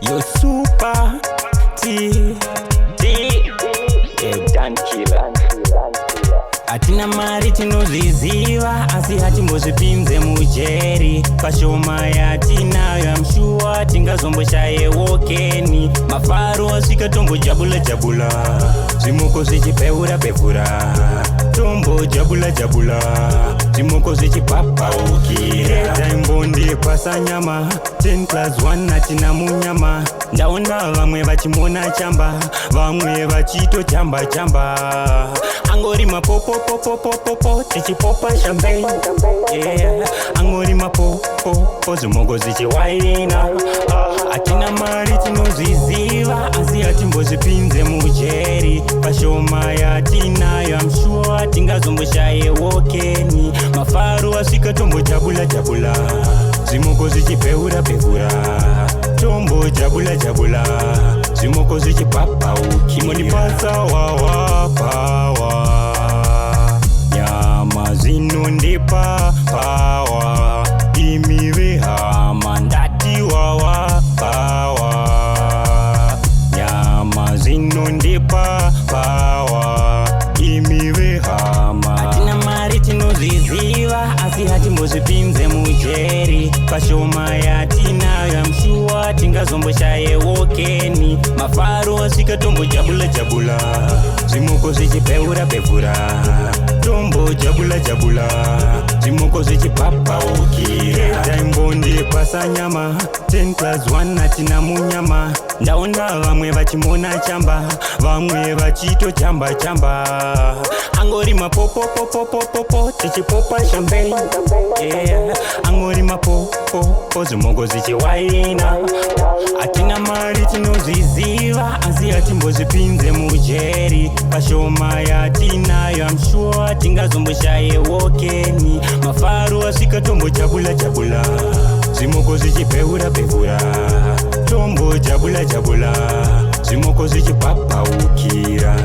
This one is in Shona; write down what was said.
Yo super T Dan killer. Atina mari tinoziziva asi hatimbozvipinze mujeri. Pashoma yatinayo I'm sure tingazomboshaye wokeni. Mafaro asvika tombojabula jabula, zvimoko zvichipeura pevura. Tombo jabula jabula, zvimoko zvichipapaukira. Taimbondi pasanyama 10+1 atina munyama. Ndaona vamwe vachimona chamba, vamwe vachito chamba chamba. Angori mapopopopopopopo tichipopa champagne, yeah. Angori mapopopo zvimoko zvichiwaina. Atina mari tinoziziva asi hatimbozvipinze mujeri. Pashoma yatinayo I'm sure tingazomboshaye wokeni. Mafaro asvika tombojabula jabula, zvimoko zvichipeura pevura. Tombo jabula jabula, zvimoko zvichipapauki. Monipasa wawa pawa, nyama zinondipa pawa. Imiwe hama ndati wawa pawa, nyama zinondipa pawa. Imiwe hama. Atina mari tinoziziva asi hatimbozvipinze mujeri. Pashoma yatinayo I'm sure tingazomboshaye wokeni. Mafaro asvika tombojabula jabula, zvimoko zvichipeura pevura. Tombo jabula jabula, zvimoko zvichipapaukira. Taimbondi pasanyama 10+1 atina munyama. Ndaona vamwe vachimona chamba, vamwe vachito chamba chamba. Angori mapopopopopopopo tichipopa champagne, yeah. Angori mapopopo zvimoko zvichiwaina. Atina mari tinoziziva asi hatimbozvipinze mujeri. Pashoma yatinayo I'm sure tingazomboshaye wokeni. Mafaro asvika tombojabula jabula, zvimoko zvichipeura pevura. Tombo jabula jabula, zvimoko zvichipapaukira.